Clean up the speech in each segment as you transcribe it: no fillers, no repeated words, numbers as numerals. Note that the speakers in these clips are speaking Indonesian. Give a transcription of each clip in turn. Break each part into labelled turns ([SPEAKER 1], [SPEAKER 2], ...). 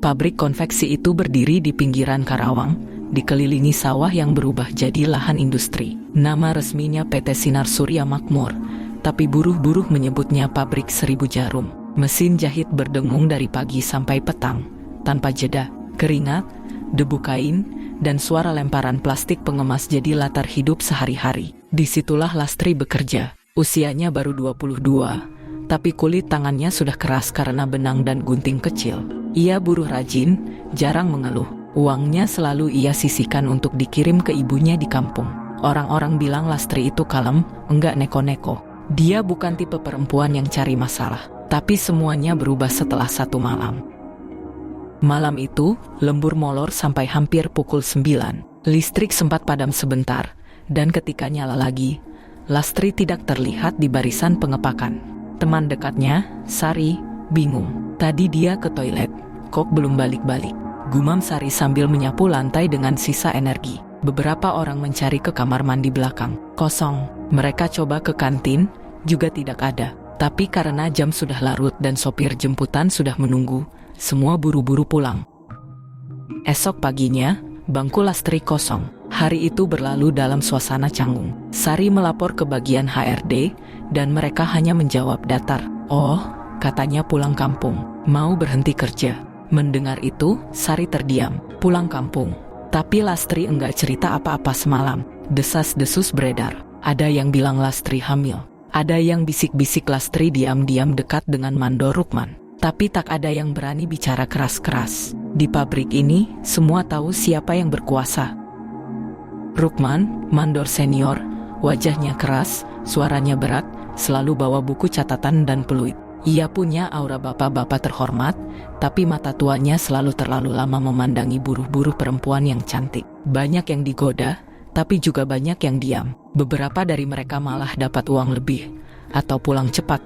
[SPEAKER 1] Pabrik konveksi itu berdiri di pinggiran Karawang, dikelilingi sawah yang berubah jadi lahan industri. Nama resminya PT Sinar Surya Makmur, tapi buruh-buruh menyebutnya Pabrik Seribu Jarum. Mesin jahit berdengung dari pagi sampai petang, tanpa jeda. Keringat, debu kain, dan suara lemparan plastik pengemas jadi latar hidup sehari-hari. Disitulah Lastri bekerja. Usianya baru 22, tapi kulit tangannya sudah keras karena benang dan gunting kecil. Ia buruh rajin, jarang mengeluh. Uangnya selalu ia sisihkan untuk dikirim ke ibunya di kampung. Orang-orang bilang Lastri itu kalem, enggak neko-neko. Dia bukan tipe perempuan yang cari masalah. Tapi semuanya berubah setelah satu malam. Malam itu, lembur molor sampai hampir pukul 9. Listrik sempat padam sebentar, dan ketika nyala lagi, Lastri tidak terlihat di barisan pengepakan. Teman dekatnya, Sari, bingung. Tadi dia ke toilet, kok belum balik-balik. Gumam Sari sambil menyapu lantai dengan sisa energi. Beberapa orang mencari ke kamar mandi belakang. Kosong. Mereka coba ke kantin, juga tidak ada. Tapi karena jam sudah larut dan sopir jemputan sudah menunggu, semua buru-buru pulang. Esok paginya, bangku Lastri kosong. Hari itu berlalu dalam suasana canggung. Sari melapor ke bagian HRD, dan mereka hanya menjawab datar. Oh, katanya pulang kampung, mau berhenti kerja. Mendengar itu, Sari terdiam. Pulang kampung. Tapi Lastri enggak cerita apa-apa semalam. Desas-desus beredar. Ada yang bilang Lastri hamil. Ada yang bisik-bisik Lastri diam-diam dekat dengan Mandor Rukman. Tapi tak ada yang berani bicara keras-keras. Di pabrik ini, semua tahu siapa yang berkuasa. Rukman, Mandor senior, wajahnya keras, suaranya berat, selalu bawa buku catatan dan peluit. Ia punya aura bapak-bapak terhormat, tapi mata tuanya selalu terlalu lama memandangi buruh-buruh perempuan yang cantik. Banyak yang digoda, tapi juga banyak yang diam. Beberapa dari mereka malah dapat uang lebih, atau pulang cepat.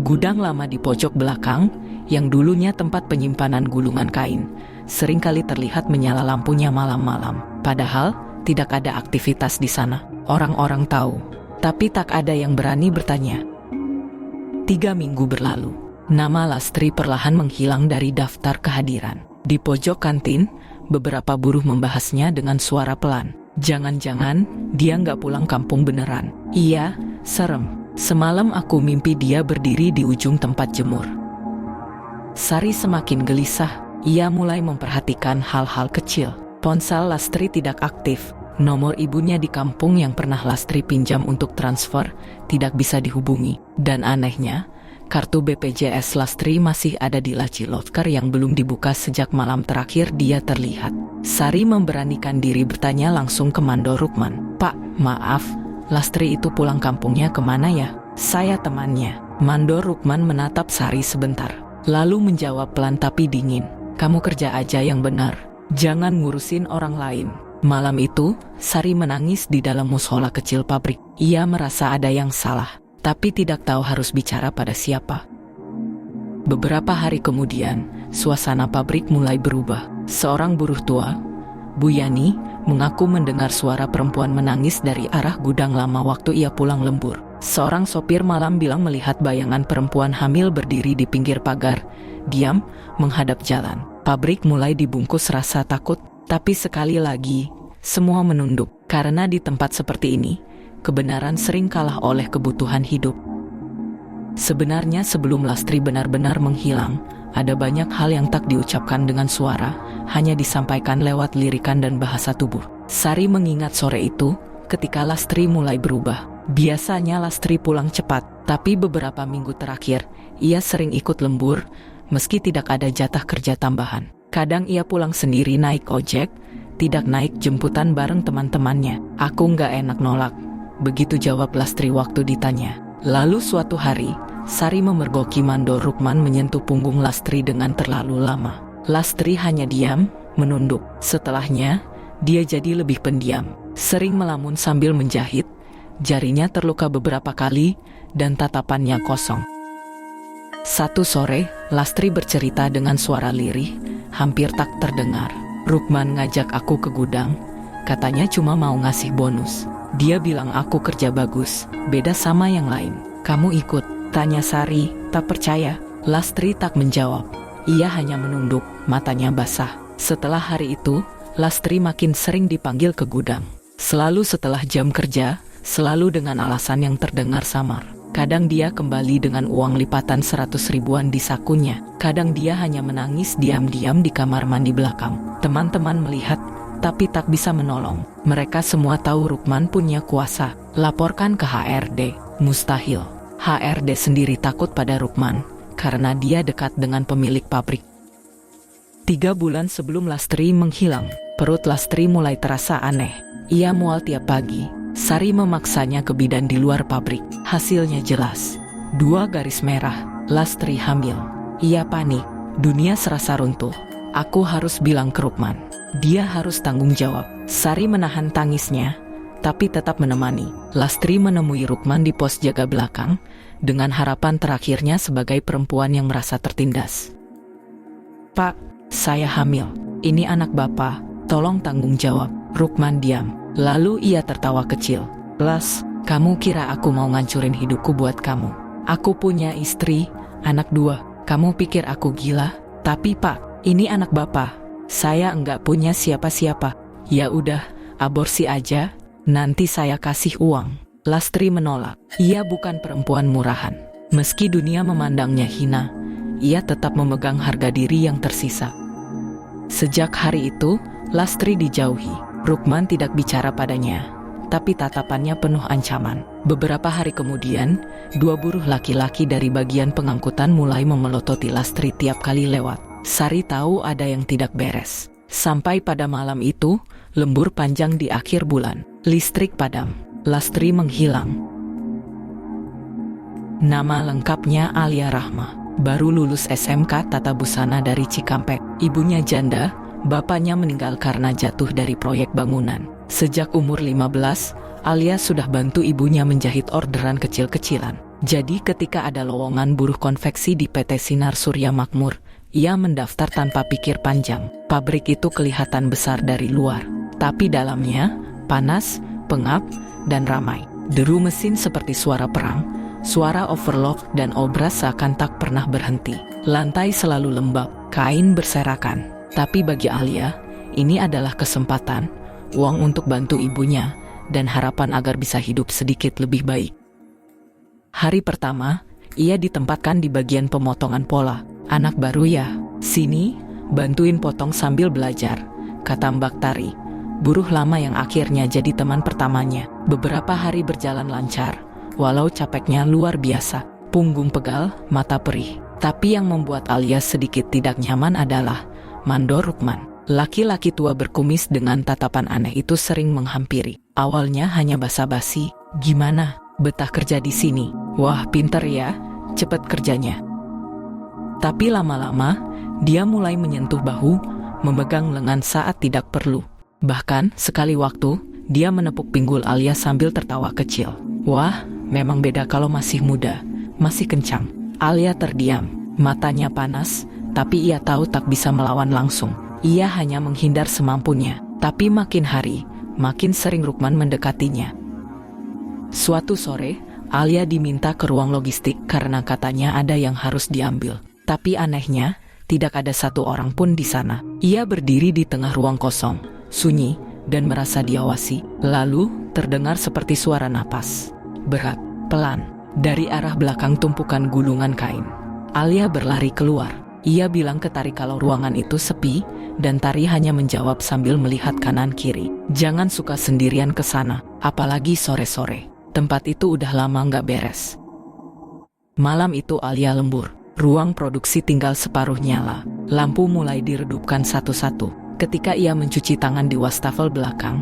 [SPEAKER 1] Gudang lama di pojok belakang, yang dulunya tempat penyimpanan gulungan kain, seringkali terlihat menyala lampunya malam-malam. Padahal, tidak ada aktivitas di sana. Orang-orang tahu, tapi tak ada yang berani bertanya. 3 minggu berlalu, nama Lastri perlahan menghilang dari daftar kehadiran. Di pojok kantin, beberapa buruh membahasnya dengan suara pelan. Jangan-jangan dia nggak pulang kampung beneran. Iya, serem. Semalam aku mimpi dia berdiri di ujung tempat jemur. Sari semakin gelisah. Ia mulai memperhatikan hal-hal kecil. Ponsel Lastri tidak aktif. Nomor ibunya di kampung yang pernah Lastri pinjam untuk transfer tidak bisa dihubungi. Dan anehnya, kartu BPJS Lastri masih ada di laci loker yang belum dibuka sejak malam terakhir dia terlihat. Sari memberanikan diri bertanya langsung ke Mandor Rukman. Pak, maaf, Lastri itu pulang kampungnya kemana ya? Saya temannya. Mandor Rukman menatap Sari sebentar, lalu menjawab pelan tapi dingin. Kamu kerja aja yang benar. Jangan ngurusin orang lain. Malam itu, Sari menangis di dalam mushola kecil pabrik. Ia merasa ada yang salah, tapi tidak tahu harus bicara pada siapa. Beberapa hari kemudian, suasana pabrik mulai berubah. Seorang buruh tua, Bu Yani, mengaku mendengar suara perempuan menangis dari arah gudang lama waktu ia pulang lembur. Seorang sopir malam bilang melihat bayangan perempuan hamil berdiri di pinggir pagar, diam, menghadap jalan. Pabrik mulai dibungkus rasa takut, tapi sekali lagi, semua menunduk. Karena di tempat seperti ini, kebenaran sering kalah oleh kebutuhan hidup. Sebenarnya sebelum Lastri benar-benar menghilang, ada banyak hal yang tak diucapkan dengan suara, hanya disampaikan lewat lirikan dan bahasa tubuh. Sari mengingat sore itu, ketika Lastri mulai berubah. Biasanya Lastri pulang cepat, tapi beberapa minggu terakhir, ia sering ikut lembur, meski tidak ada jatah kerja tambahan. Kadang ia pulang sendiri naik ojek, tidak naik jemputan bareng teman-temannya. Aku nggak enak nolak, begitu jawab Lastri waktu ditanya. Lalu suatu hari, Sari memergoki Mandor Rukman menyentuh punggung Lastri dengan terlalu lama. Lastri hanya diam, menunduk. Setelahnya, dia jadi lebih pendiam. Sering melamun sambil menjahit, jarinya terluka beberapa kali, dan tatapannya kosong. Satu sore, Lastri bercerita dengan suara lirih, hampir tak terdengar. Rukman ngajak aku ke gudang, katanya cuma mau ngasih bonus. Dia bilang aku kerja bagus, beda sama yang lain. Kamu ikut? Tanya Sari, tak percaya. Lastri tak menjawab. Ia hanya menunduk, matanya basah. Setelah hari itu, Lastri makin sering dipanggil ke gudang. Selalu setelah jam kerja, selalu dengan alasan yang terdengar samar. Kadang dia kembali dengan uang lipatan 100 ribuan di sakunya. Kadang dia hanya menangis diam-diam di kamar mandi belakang. Teman-teman melihat, tapi tak bisa menolong. Mereka semua tahu Rukman punya kuasa. Laporkan ke HRD. Mustahil. HRD sendiri takut pada Rukman, karena dia dekat dengan pemilik pabrik. 3 bulan sebelum Lastri menghilang, perut Lastri mulai terasa aneh. Ia mual tiap pagi. Sari memaksanya ke bidan di luar pabrik. Hasilnya jelas. 2 garis merah. Lastri hamil. Ia panik. Dunia serasa runtuh. Aku harus bilang ke Rukman. Dia harus tanggung jawab. Sari menahan tangisnya, tapi tetap menemani. Lastri menemui Rukman di pos jaga belakang, dengan harapan terakhirnya sebagai perempuan yang merasa tertindas. Pak, saya hamil. Ini anak Bapak. Tolong tanggung jawab. Rukman diam. Lalu ia tertawa kecil. Las, kamu kira aku mau ngancurin hidupku buat kamu? Aku punya istri, anak 2. Kamu pikir aku gila? Tapi Pak, ini anak Bapak. Saya enggak punya siapa-siapa. Ya udah, aborsi aja. Nanti saya kasih uang. Lastri menolak. Ia bukan perempuan murahan. Meski dunia memandangnya hina, ia tetap memegang harga diri yang tersisa. Sejak hari itu, Lastri dijauhi. Rukman tidak bicara padanya, tapi tatapannya penuh ancaman. Beberapa hari kemudian, 2 buruh laki-laki dari bagian pengangkutan mulai memelototi Lastri tiap kali lewat. Sari tahu ada yang tidak beres. Sampai pada malam itu, lembur panjang di akhir bulan. Listrik padam. Lastri menghilang. Nama lengkapnya Alia Rahma. Baru lulus SMK Tata Busana dari Cikampek. Ibunya janda, bapaknya meninggal karena jatuh dari proyek bangunan. Sejak umur 15, Alia sudah bantu ibunya menjahit orderan kecil-kecilan. Jadi ketika ada lowongan buruh konveksi di PT Sinar Surya Makmur, ia mendaftar tanpa pikir panjang. Pabrik itu kelihatan besar dari luar, tapi dalamnya panas, pengap, dan ramai. Deru mesin seperti suara perang, suara overlock dan obras seakan tak pernah berhenti. Lantai selalu lembab, kain berserakan. Tapi bagi Alia, ini adalah kesempatan, uang untuk bantu ibunya, dan harapan agar bisa hidup sedikit lebih baik. Hari pertama, ia ditempatkan di bagian pemotongan pola. Anak baru ya, sini, bantuin potong sambil belajar, kata Mbak Tari, buruh lama yang akhirnya jadi teman pertamanya. Beberapa hari berjalan lancar, walau capeknya luar biasa. Punggung pegal, mata perih. Tapi yang membuat Alia sedikit tidak nyaman adalah mandor Rukman. Laki-laki tua berkumis dengan tatapan aneh itu sering menghampiri. Awalnya hanya basa-basi. Gimana? Betah kerja di sini? Wah, pinter ya. Cepet kerjanya. Tapi lama-lama, dia mulai menyentuh bahu, memegang lengan saat tidak perlu. Bahkan, sekali waktu, dia menepuk pinggul Alia sambil tertawa kecil. Wah, memang beda kalau masih muda. Masih kencang. Alia terdiam. Matanya panas, tapi ia tahu tak bisa melawan langsung. Ia hanya menghindar semampunya. Tapi makin hari, makin sering Rukman mendekatinya. Suatu sore, Alia diminta ke ruang logistik karena katanya ada yang harus diambil. Tapi anehnya, tidak ada satu orang pun di sana. Ia berdiri di tengah ruang kosong, sunyi, dan merasa diawasi. Lalu, terdengar seperti suara napas. Berat, pelan, dari arah belakang tumpukan gulungan kain. Alia berlari keluar. Ia bilang ke Tari kalau ruangan itu sepi, dan Tari hanya menjawab sambil melihat kanan kiri. Jangan suka sendirian ke sana, apalagi sore-sore. Tempat itu udah lama nggak beres. Malam itu Alia lembur. Ruang produksi tinggal separuh nyala. Lampu mulai diredupkan satu-satu. Ketika ia mencuci tangan di wastafel belakang,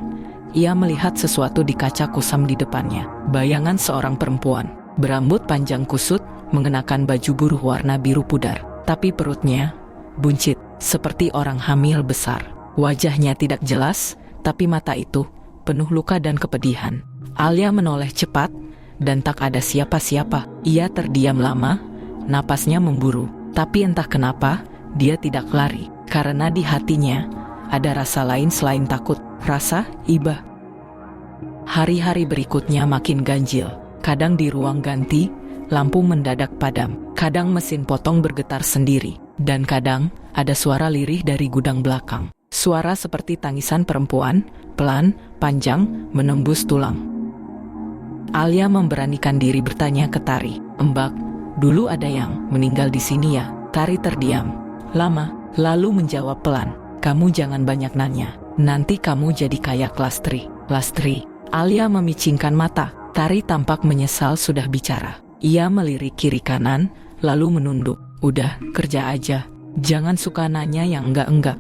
[SPEAKER 1] ia melihat sesuatu di kaca kusam di depannya. Bayangan seorang perempuan, berambut panjang kusut, mengenakan baju buruh warna biru pudar. Tapi perutnya buncit, seperti orang hamil besar. Wajahnya tidak jelas, tapi mata itu penuh luka dan kepedihan. Alia menoleh cepat, dan tak ada siapa-siapa. Ia terdiam lama, napasnya memburu. Tapi entah kenapa, dia tidak lari. Karena di hatinya, ada rasa lain selain takut, rasa iba. Hari-hari berikutnya makin ganjil. Kadang di ruang ganti, lampu mendadak padam. Kadang mesin potong bergetar sendiri. Dan kadang, ada suara lirih dari gudang belakang. Suara seperti tangisan perempuan, pelan, panjang, menembus tulang. Alia memberanikan diri bertanya ke Tari, "Mbak, dulu ada yang meninggal di sini ya?" Tari terdiam lama, lalu menjawab pelan, "Kamu jangan banyak nanya, nanti kamu jadi kayak Lastri." "Lastri?" Alia memicingkan mata. Tari tampak menyesal sudah bicara. Ia melirik kiri kanan, lalu menunduk. "Udah, kerja aja. Jangan suka nanya yang enggak-enggak."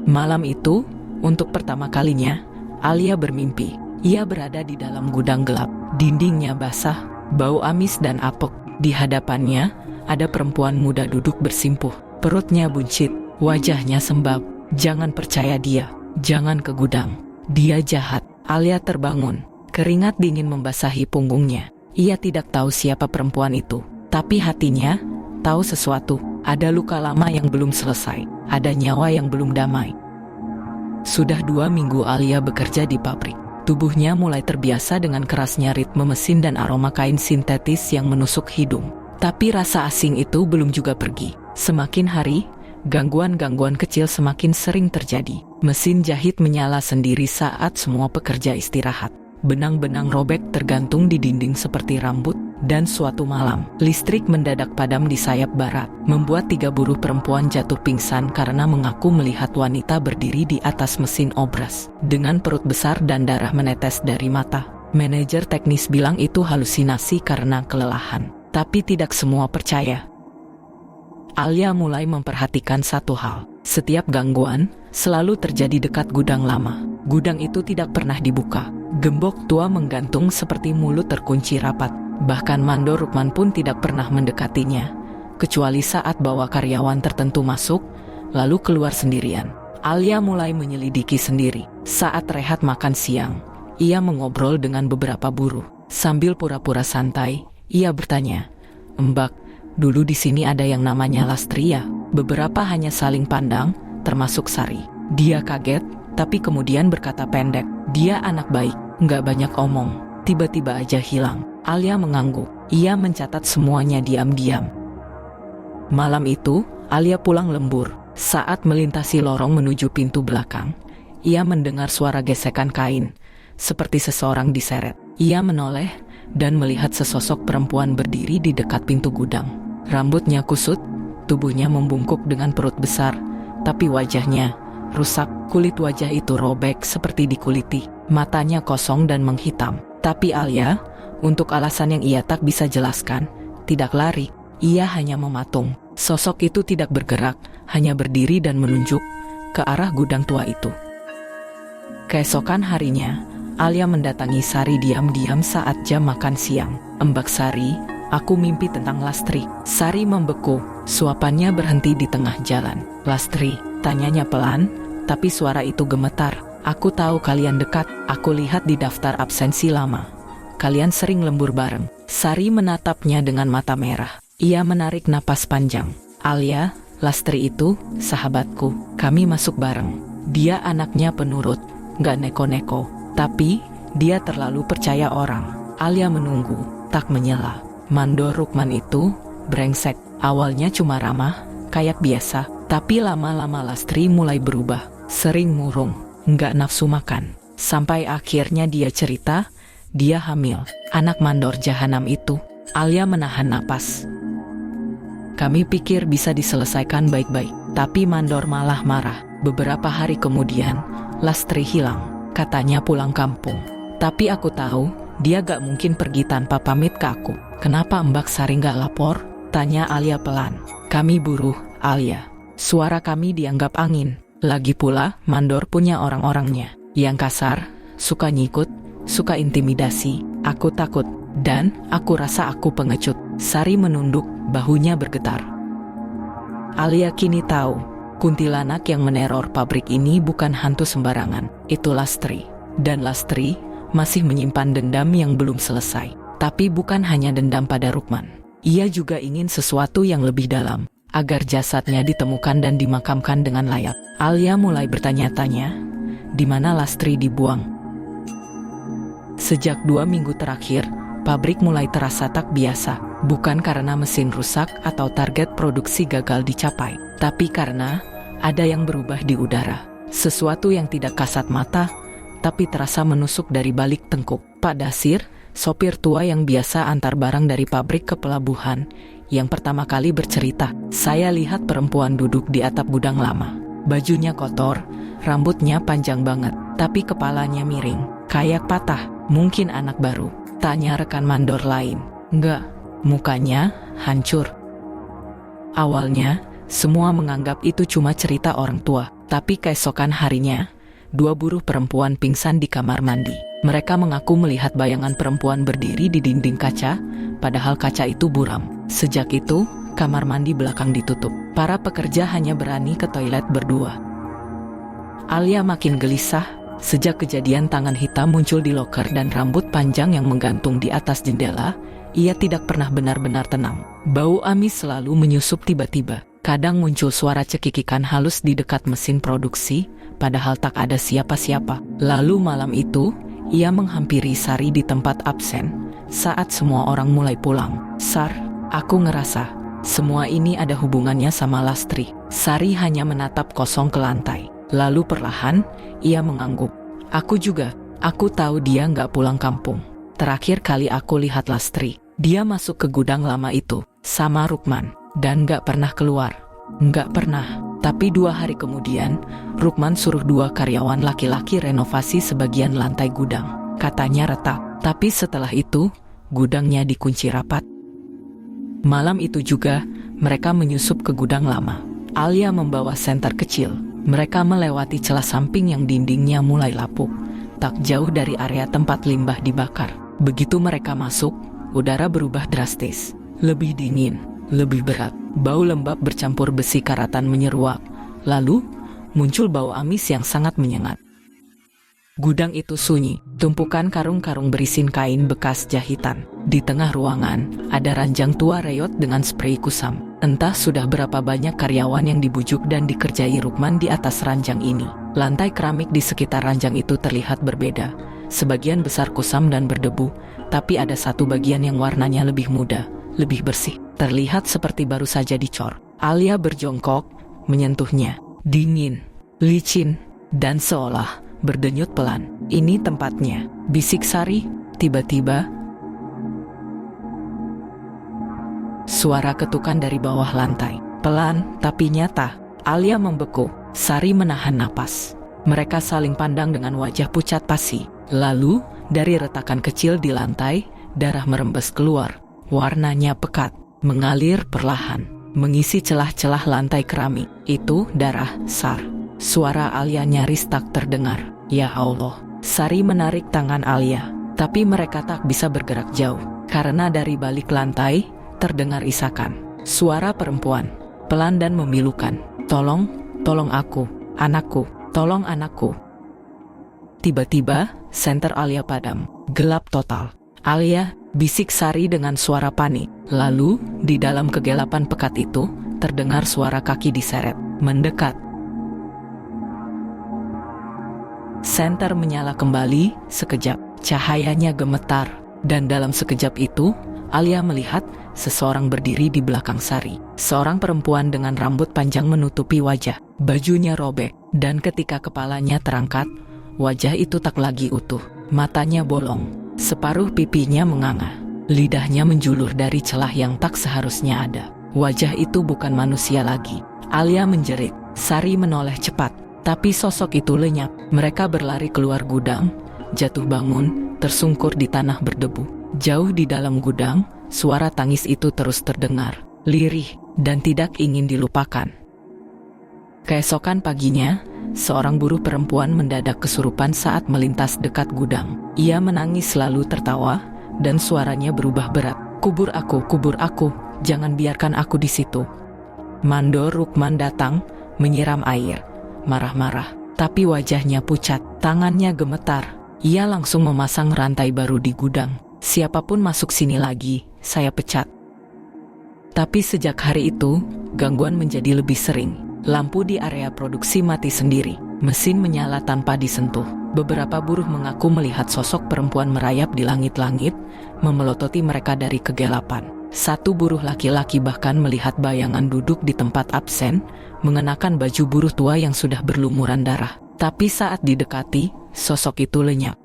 [SPEAKER 1] Malam itu, untuk pertama kalinya, Alia bermimpi. Ia berada di dalam gudang gelap. Dindingnya basah, bau amis dan apek. Di hadapannya, ada perempuan muda duduk bersimpuh. Perutnya buncit, wajahnya sembab. "Jangan percaya dia. Jangan ke gudang. Dia jahat." Alia terbangun. Keringat dingin membasahi punggungnya. Ia tidak tahu siapa perempuan itu. Tapi hatinya tahu sesuatu. Ada luka lama yang belum selesai. Ada nyawa yang belum damai. Sudah 2 minggu Alia bekerja di pabrik. Tubuhnya mulai terbiasa dengan kerasnya ritme mesin dan aroma kain sintetis yang menusuk hidung. Tapi rasa asing itu belum juga pergi. Semakin hari, gangguan-gangguan kecil semakin sering terjadi. Mesin jahit menyala sendiri saat semua pekerja istirahat. Benang-benang robek tergantung di dinding seperti rambut, dan suatu malam, listrik mendadak padam di sayap barat, membuat 3 buruh perempuan jatuh pingsan karena mengaku melihat wanita berdiri di atas mesin obras, dengan perut besar dan darah menetes dari mata. Manajer teknis bilang itu halusinasi karena kelelahan, tapi tidak semua percaya. Alia mulai memperhatikan satu hal. Setiap gangguan selalu terjadi dekat gudang lama. Gudang itu tidak pernah dibuka. Gembok tua menggantung seperti mulut terkunci rapat. Bahkan Mandor Rukman pun tidak pernah mendekatinya, kecuali saat bawa karyawan tertentu masuk, lalu keluar sendirian. Alia mulai menyelidiki sendiri. Saat rehat makan siang, ia mengobrol dengan beberapa buruh. Sambil pura-pura santai, ia bertanya, "Mbak, dulu di sini ada yang namanya Lastria." Beberapa hanya saling pandang, termasuk Sari. Dia kaget, tapi kemudian berkata pendek, "Dia anak baik, nggak banyak omong, tiba-tiba aja hilang." Alia mengangguk. Ia mencatat semuanya diam-diam. Malam itu, Alia pulang lembur. Saat melintasi lorong menuju pintu belakang, ia mendengar suara gesekan kain, seperti seseorang diseret. Ia menoleh dan melihat sesosok perempuan berdiri di dekat pintu gudang. Rambutnya kusut, tubuhnya membungkuk dengan perut besar, tapi wajahnya rusak. Kulit wajah itu robek seperti dikuliti. Matanya kosong dan menghitam. Tapi Alia, untuk alasan yang ia tak bisa jelaskan, tidak lari. Ia hanya mematung. Sosok itu tidak bergerak, hanya berdiri dan menunjuk ke arah gudang tua itu. Keesokan harinya, Alia mendatangi Sari diam-diam saat jam makan siang. "Mbak Sari, aku mimpi tentang Lastri." Sari membeku, suapannya berhenti di tengah jalan. "Lastri?" tanyanya pelan, tapi suara itu gemetar. "Aku tahu kalian dekat, aku lihat di daftar absensi lama. Kalian sering lembur bareng." Sari menatapnya dengan mata merah. Ia menarik napas panjang. "Alia, Lastri itu sahabatku. Kami masuk bareng. Dia anaknya penurut, gak neko-neko. Tapi, dia terlalu percaya orang." Alia menunggu, tak menyela. Mandor Rukman itu brengsek. Awalnya cuma ramah, kayak biasa. Tapi lama-lama Lastri mulai berubah. Sering murung, gak nafsu makan. Sampai akhirnya dia cerita, dia hamil. Anak mandor jahanam itu. Alia menahan napas. "Kami pikir bisa diselesaikan baik-baik, tapi mandor malah marah." Beberapa hari kemudian, Lastri hilang. Katanya pulang kampung. "Tapi aku tahu, dia gak mungkin pergi tanpa pamit ke aku." "Kenapa Mbak Sari gak lapor?" tanya Alia pelan. "Kami buruh, Alia. Suara kami dianggap angin. Lagi pula, mandor punya orang-orangnya. Yang kasar, suka nyikut, suka intimidasi. Aku takut, dan aku rasa aku pengecut." Sari menunduk, bahunya bergetar. Alia kini tahu, kuntilanak yang meneror pabrik ini bukan hantu sembarangan. Itu Lastri. Dan Lastri masih menyimpan dendam yang belum selesai. Tapi bukan hanya dendam pada Rukman. Ia juga ingin sesuatu yang lebih dalam, agar jasadnya ditemukan dan dimakamkan dengan layak. Alia mulai bertanya-tanya, di mana Lastri dibuang? Sejak 2 minggu terakhir, pabrik mulai terasa tak biasa. Bukan karena mesin rusak atau target produksi gagal dicapai, tapi karena ada yang berubah di udara. Sesuatu yang tidak kasat mata, tapi terasa menusuk dari balik tengkuk. Pak Dasir, sopir tua yang biasa antar barang dari pabrik ke pelabuhan, yang pertama kali bercerita, "Saya lihat perempuan duduk di atap gudang lama. Bajunya kotor, rambutnya panjang banget, tapi kepalanya miring, kayak patah. Mungkin anak baru." Tanya rekan mandor lain. "Enggak, mukanya hancur." Awalnya, semua menganggap itu cuma cerita orang tua, tapi keesokan harinya, 2 buruh perempuan pingsan di kamar mandi. Mereka mengaku melihat bayangan perempuan berdiri di dinding kaca, padahal kaca itu buram. Sejak itu, kamar mandi belakang ditutup. Para pekerja hanya berani ke toilet berdua. Alia makin gelisah. Sejak kejadian tangan hitam muncul di loker dan rambut panjang yang menggantung di atas jendela, ia tidak pernah benar-benar tenang. Bau amis selalu menyusup tiba-tiba. Kadang muncul suara cekikikan halus di dekat mesin produksi, padahal tak ada siapa-siapa. Lalu malam itu, ia menghampiri Sari di tempat absen, saat semua orang mulai pulang. "Sar, aku ngerasa semua ini ada hubungannya sama Lastri." Sari hanya menatap kosong ke lantai. Lalu perlahan, ia mengangguk. "Aku juga, aku tahu dia nggak pulang kampung. Terakhir kali aku lihat Lastri, dia masuk ke gudang lama itu, sama Rukman, dan nggak pernah keluar." "Nggak pernah." Tapi 2 hari kemudian, Rukman suruh 2 karyawan laki-laki renovasi sebagian lantai gudang. Katanya retak, tapi setelah itu, gudangnya dikunci rapat. Malam itu juga, mereka menyusup ke gudang lama. Alia membawa senter kecil. Mereka melewati celah samping yang dindingnya mulai lapuk, tak jauh dari area tempat limbah dibakar. Begitu mereka masuk, udara berubah drastis. Lebih dingin, lebih berat. Bau lembab bercampur besi karatan menyeruak. Lalu, muncul bau amis yang sangat menyengat. Gudang itu sunyi, tumpukan karung-karung berisin kain bekas jahitan. Di tengah ruangan, ada ranjang tua reot dengan sprei kusam. Entah sudah berapa banyak karyawan yang dibujuk dan dikerjai Rukman di atas ranjang ini. Lantai keramik di sekitar ranjang itu terlihat berbeda. Sebagian besar kusam dan berdebu, tapi ada satu bagian yang warnanya lebih muda, lebih bersih. Terlihat seperti baru saja dicor. Alia berjongkok, menyentuhnya. Dingin, licin, dan seolah berdenyut pelan. "Ini tempatnya," bisik Sari. Tiba-tiba, suara ketukan dari bawah lantai. Pelan tapi nyata. Alia membeku. Sari menahan napas. Mereka saling pandang dengan wajah pucat pasi. Lalu, dari retakan kecil di lantai, darah merembes keluar. Warnanya pekat, mengalir perlahan, mengisi celah-celah lantai keramik. "Itu darah, Sar." Suara Alia nyaris tak terdengar. "Ya Allah." Sari menarik tangan Alia, tapi mereka tak bisa bergerak jauh, karena dari balik lantai, terdengar isakan. Suara perempuan, pelan dan memilukan. "Tolong, tolong aku, anakku, tolong anakku." Tiba-tiba, senter Alia padam, gelap total. "Alia," bisik Sari dengan suara panik. Lalu, di dalam kegelapan pekat itu, terdengar suara kaki diseret, mendekat. Senter menyala kembali, sekejap, cahayanya gemetar, dan dalam sekejap itu, Alia melihat seseorang berdiri di belakang Sari. Seorang perempuan dengan rambut panjang menutupi wajah, bajunya robek, dan ketika kepalanya terangkat, wajah itu tak lagi utuh. Matanya bolong, separuh pipinya menganga, lidahnya menjulur dari celah yang tak seharusnya ada. Wajah itu bukan manusia lagi. Alia menjerit. Sari menoleh cepat, tapi sosok itu lenyap. Mereka berlari keluar gudang, jatuh bangun, tersungkur di tanah berdebu. Jauh di dalam gudang, suara tangis itu terus terdengar, lirih dan tidak ingin dilupakan. Keesokan paginya, seorang buruh perempuan mendadak kesurupan saat melintas dekat gudang. Ia menangis lalu tertawa, dan suaranya berubah berat. Kubur aku, jangan biarkan aku di situ." Mandor Rukman datang, menyiram air, marah-marah, tapi wajahnya pucat, tangannya gemetar. Ia langsung memasang rantai baru di gudang. "Siapapun masuk sini lagi, saya pecat." Tapi sejak hari itu, gangguan menjadi lebih sering. Lampu di area produksi mati sendiri. Mesin menyala tanpa disentuh. Beberapa buruh mengaku melihat sosok perempuan merayap di langit-langit, memelototi mereka dari kegelapan. Satu buruh laki-laki bahkan melihat bayangan duduk di tempat absen, mengenakan baju buruh tua yang sudah berlumuran darah. Tapi saat didekati, sosok itu lenyap.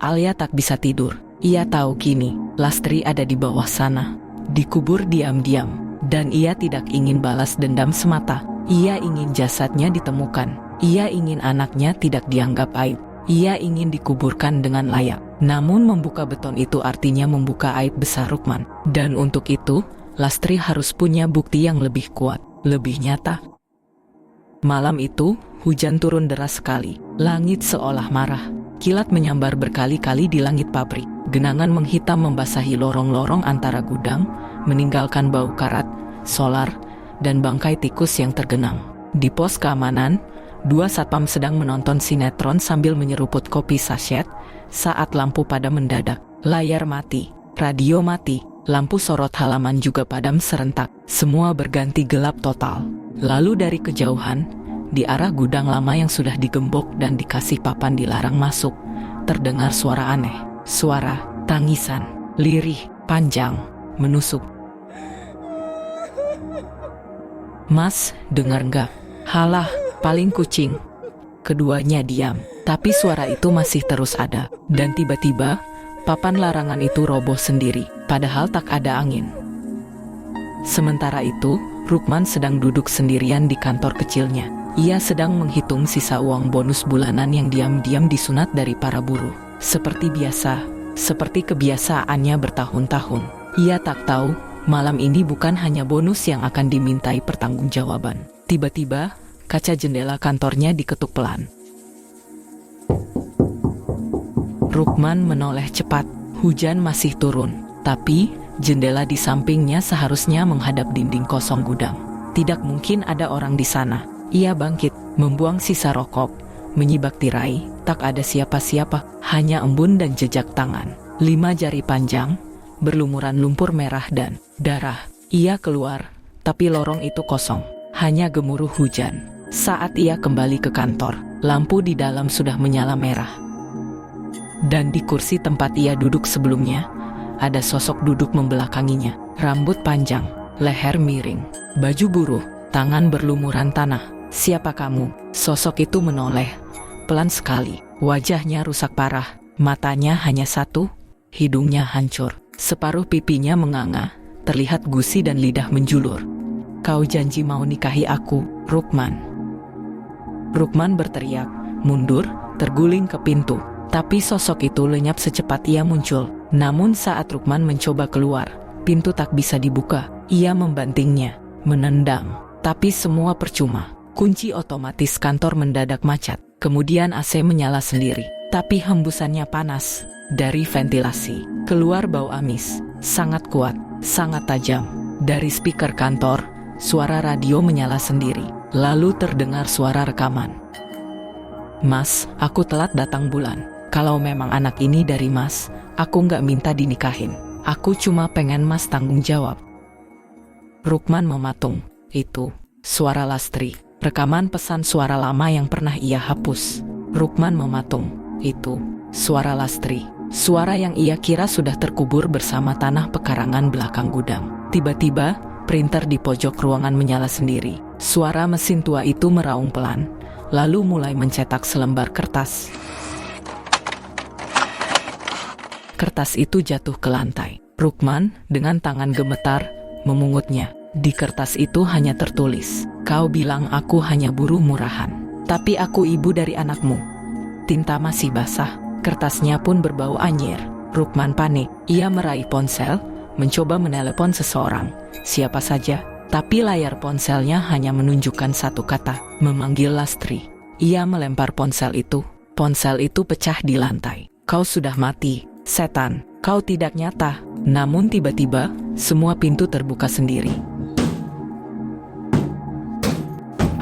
[SPEAKER 1] Alia tak bisa tidur. Ia tahu kini, Lastri ada di bawah sana, dikubur diam-diam. Dan ia tidak ingin balas dendam semata. Ia ingin jasadnya ditemukan. Ia ingin anaknya tidak dianggap aib. Ia ingin dikuburkan dengan layak. Namun membuka beton itu artinya membuka aib besar Rukman. Dan untuk itu, Lastri harus punya bukti yang lebih kuat, lebih nyata. Malam itu, hujan turun deras sekali. Langit seolah marah. Kilat menyambar berkali-kali di langit pabrik. Genangan menghitam membasahi lorong-lorong antara gudang, meninggalkan bau karat, solar, dan bangkai tikus yang tergenang. Di pos keamanan, 2 satpam sedang menonton sinetron sambil menyeruput kopi saset saat lampu padam mendadak. Layar mati, radio mati, lampu sorot halaman juga padam serentak. Semua berganti gelap total. Lalu dari kejauhan, di arah gudang lama yang sudah digembok dan dikasih papan dilarang masuk, terdengar suara aneh. Suara tangisan, lirih, panjang, menusuk. "Mas, dengar nggak? Halah, paling kucing." Keduanya diam, tapi suara itu masih terus ada. Dan tiba-tiba, papan larangan itu roboh sendiri, padahal tak ada angin. Sementara itu, Rukman sedang duduk sendirian di kantor kecilnya. Ia sedang menghitung sisa uang bonus bulanan yang diam-diam disunat dari para buruh. Seperti biasa, seperti kebiasaannya bertahun-tahun. Ia tak tahu, malam ini bukan hanya bonus yang akan dimintai pertanggungjawaban. Tiba-tiba, kaca jendela kantornya diketuk pelan. Rukman menoleh cepat. Hujan masih turun, tapi jendela di sampingnya seharusnya menghadap dinding kosong gudang. Tidak mungkin ada orang di sana. Ia bangkit, membuang sisa rokok, menyibak tirai. Tak ada siapa-siapa, hanya embun dan jejak tangan. 5 jari panjang, berlumuran lumpur merah dan darah. Ia keluar, tapi lorong itu kosong. Hanya gemuruh hujan. Saat ia kembali ke kantor, lampu di dalam sudah menyala merah. Dan di kursi tempat ia duduk sebelumnya, ada sosok duduk membelakanginya. Rambut panjang, leher miring, baju buruh, tangan berlumuran tanah. "Siapa kamu?" Sosok itu menoleh, pelan sekali. Wajahnya rusak parah, matanya hanya satu, hidungnya hancur. Separuh pipinya menganga, terlihat gusi dan lidah menjulur. "Kau janji mau nikahi aku, Rukman." Rukman berteriak, mundur, terguling ke pintu. Tapi sosok itu lenyap secepat ia muncul. Namun saat Rukman mencoba keluar, pintu tak bisa dibuka. Ia membantingnya, menendang, tapi semua percuma. Kunci otomatis kantor mendadak macet. Kemudian AC menyala sendiri, tapi hembusannya panas. Dari ventilasi, keluar bau amis, sangat kuat, sangat tajam. Dari speaker kantor, suara radio menyala sendiri. Lalu terdengar suara rekaman. "Mas, aku telat datang bulan. Kalau memang anak ini dari Mas, aku nggak minta dinikahin. Aku cuma pengen Mas tanggung jawab." Rukman mematung. Itu suara Lastri. Rekaman pesan suara lama yang pernah ia hapus. Rukman mematung. Itu suara Lastri. Suara yang ia kira sudah terkubur bersama tanah pekarangan belakang gudang. Tiba-tiba, printer di pojok ruangan menyala sendiri. Suara mesin tua itu meraung pelan, lalu mulai mencetak selembar kertas. Kertas itu jatuh ke lantai. Rukman dengan tangan gemetar memungutnya. Di kertas itu hanya tertulis, "Kau bilang aku hanya buruh murahan, tapi aku ibu dari anakmu." Tinta masih basah, kertasnya pun berbau anyir. Rukman panik. Ia meraih ponsel, mencoba menelepon seseorang, siapa saja. Tapi layar ponselnya hanya menunjukkan satu kata, memanggil Lastri. Ia melempar ponsel itu. Ponsel itu pecah di lantai. "Kau sudah mati, setan. Kau tidak nyata." Namun tiba-tiba, semua pintu terbuka sendiri.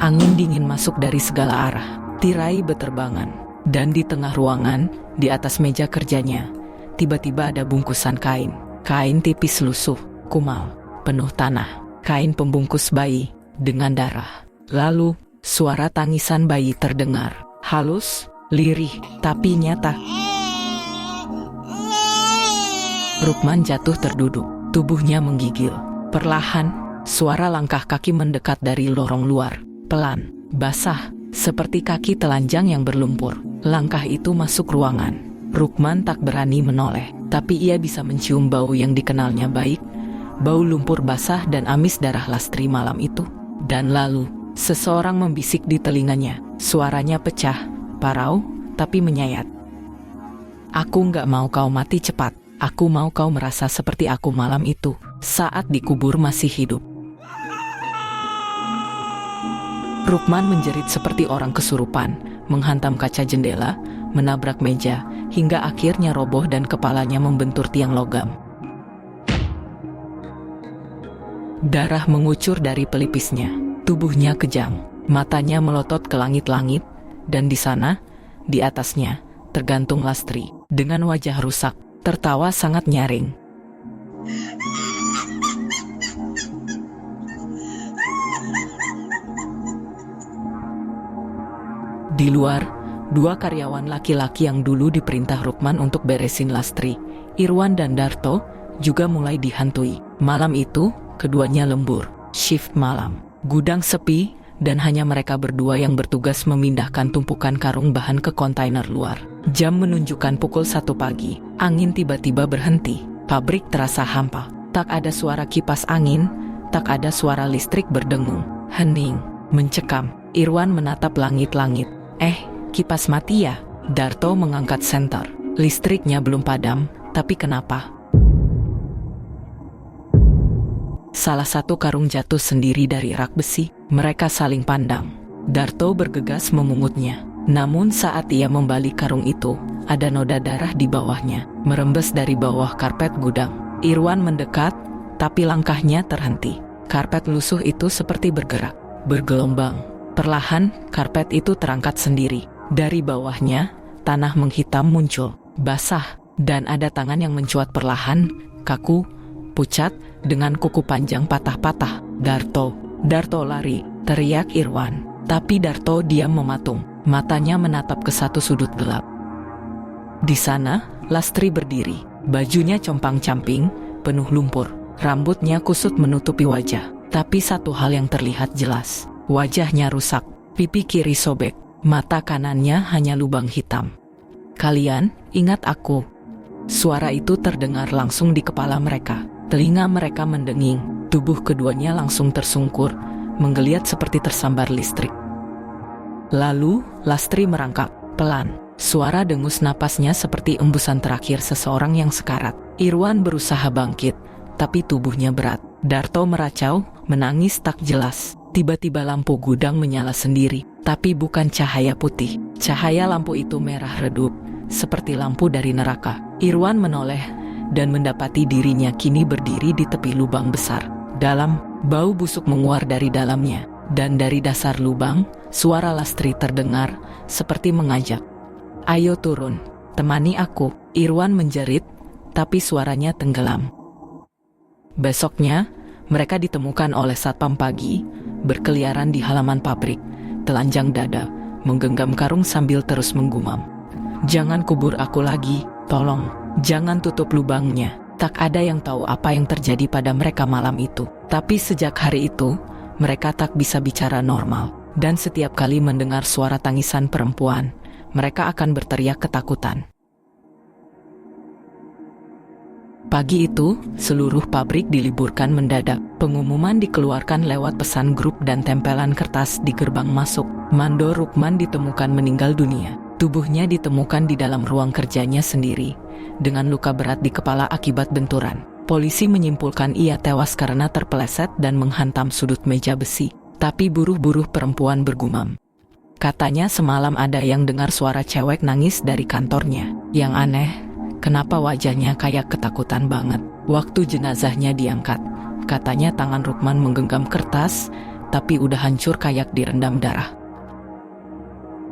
[SPEAKER 1] Angin dingin masuk dari segala arah, tirai beterbangan, dan di tengah ruangan, di atas meja kerjanya, tiba-tiba ada bungkusan kain. Kain tipis lusuh, kumal, penuh tanah, kain pembungkus bayi, dengan darah. Lalu, suara tangisan bayi terdengar. Halus, lirih, tapi nyata. Rukman jatuh terduduk, tubuhnya menggigil. Perlahan, suara langkah kaki mendekat dari lorong luar. Pelan, basah, seperti kaki telanjang yang berlumpur. Langkah itu masuk ruangan. Rukman tak berani menoleh, tapi ia bisa mencium bau yang dikenalnya baik. Bau lumpur basah dan amis darah Lastri malam itu. Dan lalu, seseorang membisik di telinganya. Suaranya pecah, parau, tapi menyayat. Aku gak mau kau mati cepat. Aku mau kau merasa seperti aku malam itu, saat dikubur masih hidup. Rukman menjerit seperti orang kesurupan, menghantam kaca jendela, menabrak meja, hingga akhirnya roboh dan kepalanya membentur tiang logam. Darah mengucur dari pelipisnya, tubuhnya kejang, matanya melotot ke langit-langit, dan di sana, di atasnya, tergantung Lastri, dengan wajah rusak, tertawa sangat nyaring. Di luar, dua karyawan laki-laki yang dulu diperintah Rukman untuk beresin Lastri, Irwan dan Darto, juga mulai dihantui. Malam itu, keduanya lembur, shift malam. Gudang sepi, dan hanya mereka berdua yang bertugas memindahkan tumpukan karung bahan ke kontainer luar. Jam menunjukkan pukul 1 pagi. Angin tiba-tiba berhenti. Pabrik terasa hampa. Tak ada suara kipas angin, tak ada suara listrik berdengung. Hening, mencekam. Irwan menatap langit-langit. Kipas mati ya? Darto mengangkat senter. Listriknya belum padam, tapi kenapa? Salah satu karung jatuh sendiri dari rak besi. Mereka saling pandang. Darto bergegas memungutnya. Namun saat ia membalik karung itu, ada noda darah di bawahnya, merembes dari bawah karpet gudang. Irwan mendekat, tapi langkahnya terhenti. Karpet lusuh itu seperti bergerak, bergelombang. Perlahan, karpet itu terangkat sendiri. Dari bawahnya, tanah menghitam muncul, basah, dan ada tangan yang mencuat perlahan, kaku, pucat, dengan kuku panjang patah-patah. Darto lari, teriak Irwan. Tapi Darto diam mematung. Matanya menatap ke satu sudut gelap. Di sana, Lastri berdiri. Bajunya compang-camping, penuh lumpur. Rambutnya kusut menutupi wajah. Tapi satu hal yang terlihat jelas. Wajahnya rusak, pipi kiri sobek. Mata kanannya hanya lubang hitam. Kalian, ingat aku. Suara itu terdengar langsung di kepala mereka. Telinga mereka mendenging. Tubuh keduanya langsung tersungkur, menggeliat seperti tersambar listrik. Lalu, Lastri merangkak, pelan. Suara dengus napasnya seperti embusan terakhir seseorang yang sekarat. Irwan berusaha bangkit, tapi tubuhnya berat. Darto meracau, menangis tak jelas. Tiba-tiba lampu gudang menyala sendiri, tapi bukan cahaya putih. Cahaya lampu itu merah redup, seperti lampu dari neraka. Irwan menoleh, dan mendapati dirinya kini berdiri di tepi lubang besar. Dalam, bau busuk menguar dari dalamnya. Dan dari dasar lubang, suara Lastri terdengar, seperti mengajak. Ayo turun, temani aku. Irwan menjerit, tapi suaranya tenggelam. Besoknya, mereka ditemukan oleh satpam pagi, berkeliaran di halaman pabrik, telanjang dada, menggenggam karung sambil terus menggumam. Jangan kubur aku lagi, tolong, jangan tutup lubangnya. Tak ada yang tahu apa yang terjadi pada mereka malam itu. Tapi sejak hari itu, mereka tak bisa bicara normal, dan setiap kali mendengar suara tangisan perempuan, mereka akan berteriak ketakutan. Pagi itu, seluruh pabrik diliburkan mendadak. Pengumuman dikeluarkan lewat pesan grup dan tempelan kertas di gerbang masuk. Mandor Rukman ditemukan meninggal dunia. Tubuhnya ditemukan di dalam ruang kerjanya sendiri, dengan luka berat di kepala akibat benturan. Polisi menyimpulkan ia tewas karena terpeleset dan menghantam sudut meja besi. Tapi buruh-buruh perempuan bergumam. Katanya semalam ada yang dengar suara cewek nangis dari kantornya. Yang aneh, kenapa wajahnya kayak ketakutan banget. Waktu jenazahnya diangkat, katanya tangan Rukman menggenggam kertas, tapi udah hancur kayak direndam darah.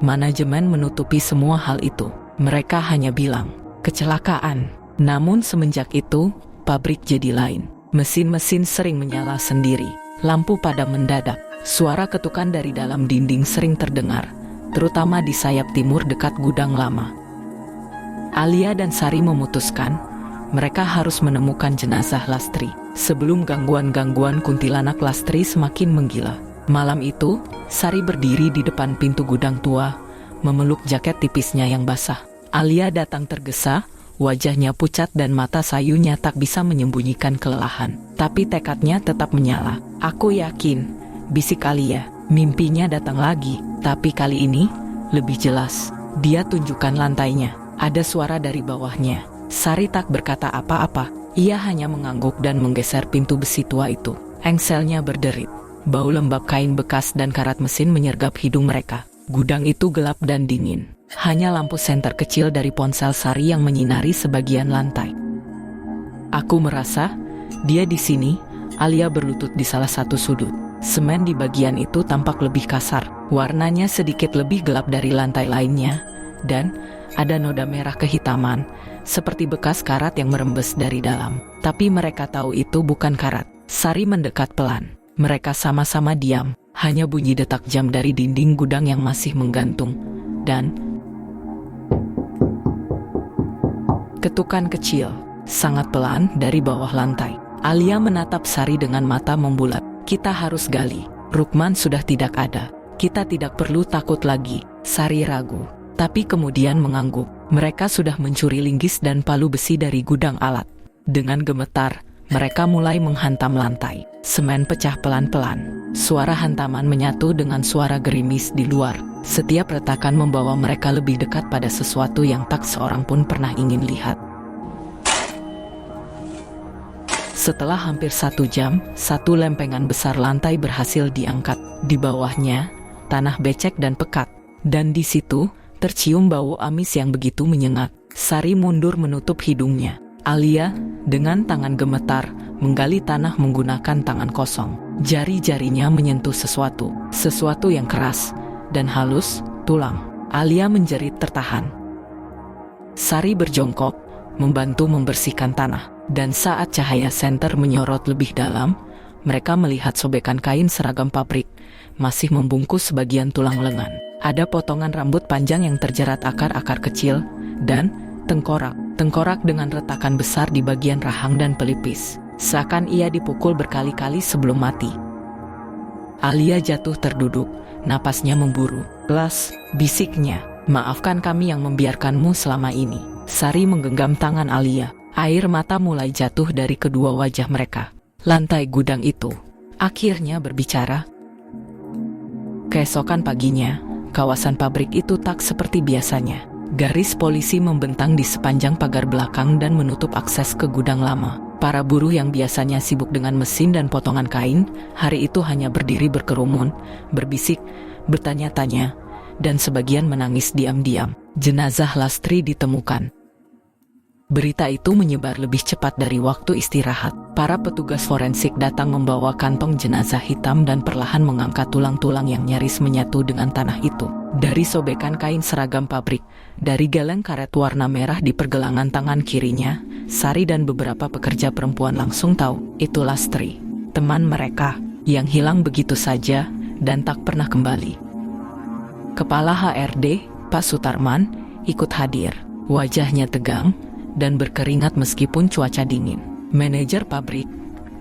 [SPEAKER 1] Manajemen menutupi semua hal itu. Mereka hanya bilang, kecelakaan. Namun semenjak itu, pabrik jadi lain. Mesin-mesin sering menyala sendiri. lampu padam mendadak. Suara ketukan dari dalam dinding sering terdengar, terutama di sayap timur dekat gudang lama. Alia dan Sari memutuskan mereka harus menemukan jenazah Lastri sebelum gangguan-gangguan kuntilanak Lastri semakin menggila. Malam itu, Sari berdiri di depan pintu gudang tua, memeluk jaket tipisnya yang basah. Alia datang tergesa, wajahnya pucat dan mata sayunya tak bisa menyembunyikan kelelahan. Tapi tekadnya tetap menyala. "Aku yakin," bisik Alia. Mimpinya datang lagi, tapi kali ini lebih jelas. Dia tunjukkan lantainya. Ada suara dari bawahnya. Sari tak berkata apa-apa. Ia hanya mengangguk dan menggeser pintu besi tua itu. Engselnya berderit. Bau lembab kain bekas dan karat mesin menyergap hidung mereka. Gudang itu gelap dan dingin. Hanya lampu senter kecil dari ponsel Sari yang menyinari sebagian lantai. "Aku merasa dia di sini." Alia berlutut di salah satu sudut. Semen di bagian itu tampak lebih kasar. Warnanya sedikit lebih gelap dari lantai lainnya. Dan ada noda merah kehitaman, seperti bekas karat yang merembes dari dalam. Tapi mereka tahu itu bukan karat. Sari mendekat pelan. Mereka sama-sama diam. Hanya bunyi detak jam dari dinding gudang yang masih menggantung. Dan ketukan kecil, sangat pelan dari bawah lantai. Alia menatap Sari dengan mata membulat. "Kita harus gali. Rukman sudah tidak ada. Kita tidak perlu takut lagi." Sari ragu, tapi kemudian mengangguk. Mereka sudah mencuri linggis dan palu besi dari gudang alat. Dengan gemetar, mereka mulai menghantam lantai. Semen pecah pelan-pelan. Suara hantaman menyatu dengan suara gerimis di luar. Setiap retakan membawa mereka lebih dekat pada sesuatu yang tak seorang pun pernah ingin lihat. Setelah hampir 1 jam, satu lempengan besar lantai berhasil diangkat. Di bawahnya, tanah becek dan pekat. Dan di situ, tercium bau amis yang begitu menyengat. Sari mundur menutup hidungnya. Alia, dengan tangan gemetar, menggali tanah menggunakan tangan kosong. Jari-jarinya menyentuh sesuatu yang keras dan halus, tulang. Alia menjerit tertahan. Sari berjongkok, membantu membersihkan tanah. Dan saat cahaya senter menyorot lebih dalam, mereka melihat sobekan kain seragam pabrik, masih membungkus sebagian tulang lengan. Ada potongan rambut panjang yang terjerat akar-akar kecil, dan tengkorak dengan retakan besar di bagian rahang dan pelipis. Seakan ia dipukul berkali-kali sebelum mati. Alia jatuh terduduk, napasnya memburu. "Kelas," bisiknya. "Maafkan kami yang membiarkanmu selama ini." Sari menggenggam tangan Alia. Air mata mulai jatuh dari kedua wajah mereka. Lantai gudang itu akhirnya berbicara. Keesokan paginya, kawasan pabrik itu tak seperti biasanya. Garis polisi membentang di sepanjang pagar belakang dan menutup akses ke gudang lama. Para buruh yang biasanya sibuk dengan mesin dan potongan kain, hari itu hanya berdiri berkerumun, berbisik, bertanya-tanya, dan sebagian menangis diam-diam. Jenazah Lastri ditemukan. Berita itu menyebar lebih cepat dari waktu istirahat. Para petugas forensik datang membawa kantong jenazah hitam dan perlahan mengangkat tulang-tulang yang nyaris menyatu dengan tanah itu. Dari sobekan kain seragam pabrik, dari geleng karet warna merah di pergelangan tangan kirinya, Sari dan beberapa pekerja perempuan langsung tahu itu Lastri, teman mereka yang hilang begitu saja dan tak pernah kembali. Kepala HRD, Pak Sutarman, ikut hadir. Wajahnya tegang dan berkeringat meskipun cuaca dingin. Manajer pabrik,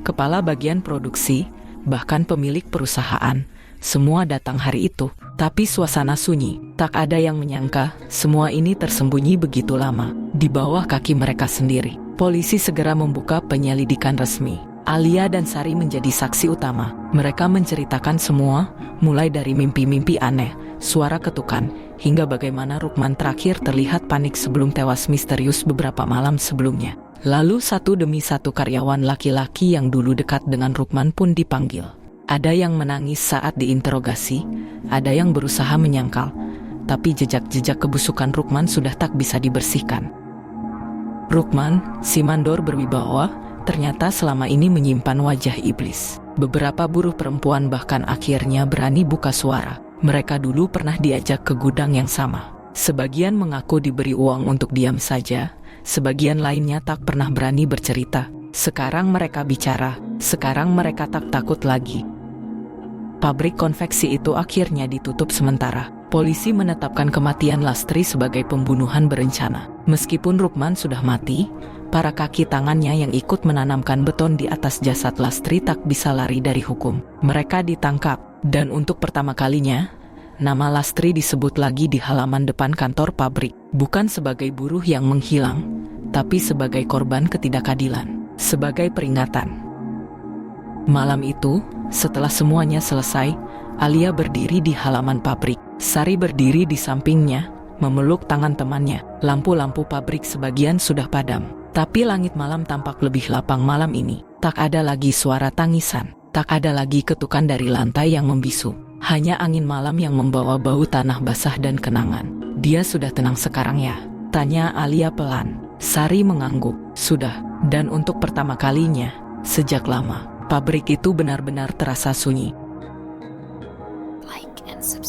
[SPEAKER 1] kepala bagian produksi, bahkan pemilik perusahaan, semua datang hari itu. Tapi suasana sunyi. Tak ada yang menyangka semua ini tersembunyi begitu lama di bawah kaki mereka sendiri. Polisi segera membuka penyelidikan resmi. Alia dan Sari menjadi saksi utama. Mereka menceritakan semua, mulai dari mimpi-mimpi aneh, suara ketukan, hingga bagaimana Rukman terakhir terlihat panik sebelum tewas misterius beberapa malam sebelumnya. Lalu satu demi satu karyawan laki-laki yang dulu dekat dengan Rukman pun dipanggil. Ada yang menangis saat diinterogasi, ada yang berusaha menyangkal, tapi jejak-jejak kebusukan Rukman sudah tak bisa dibersihkan. Rukman, si mandor berwibawa, ternyata selama ini menyimpan wajah iblis. Beberapa buruh perempuan bahkan akhirnya berani buka suara. Mereka dulu pernah diajak ke gudang yang sama. Sebagian mengaku diberi uang untuk diam saja, sebagian lainnya tak pernah berani bercerita. Sekarang mereka bicara, Sekarang mereka tak takut lagi. Pabrik konveksi itu akhirnya ditutup sementara. Polisi menetapkan kematian Lastri sebagai pembunuhan berencana. Meskipun Rukman sudah mati, para kaki tangannya yang ikut menanamkan beton di atas jasad Lastri tak bisa lari dari hukum. Mereka ditangkap, dan untuk pertama kalinya, nama Lastri disebut lagi di halaman depan kantor pabrik. Bukan sebagai buruh yang menghilang, tapi sebagai korban ketidakadilan. Sebagai peringatan. Malam itu, setelah semuanya selesai, Alia berdiri di halaman pabrik. Sari berdiri di sampingnya, memeluk tangan temannya. Lampu-lampu pabrik sebagian sudah padam. Tapi langit malam tampak lebih lapang malam ini. Tak ada lagi suara tangisan. Tak ada lagi ketukan dari lantai yang membisu. Hanya angin malam yang membawa bau tanah basah dan kenangan. Dia sudah tenang sekarang ya? Tanya Alia pelan. Sari mengangguk. Sudah. Dan untuk pertama kalinya, sejak lama, pabrik itu benar-benar terasa sunyi.
[SPEAKER 2] Like and subscribe.